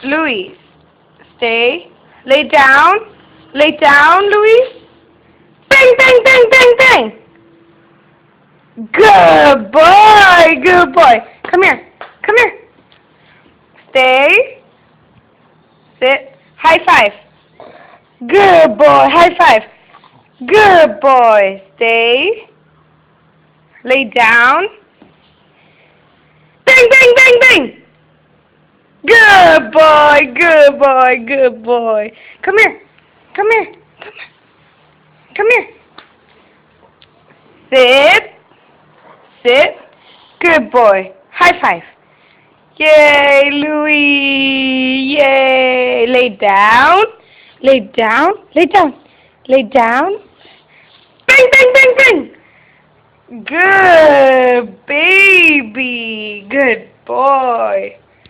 Louie, stay. Lay down. Lay down, Louie. Bang, bang, bang, bang, bang. Good boy. Good boy. Come here. Come here. Stay. Sit. High five. Good boy. High five. Good boy. Stay. Lay down. Bang, bang, bang, bang. Good boy, good boy, good boy. Come here. Come here. Come here. Come here. Sit. Sit. Good boy. High five. Yay, Louie. Yay. Lay down. Lay down. Lay down. Lay down. Bang, bang, bang, bang. Good baby. Good boy.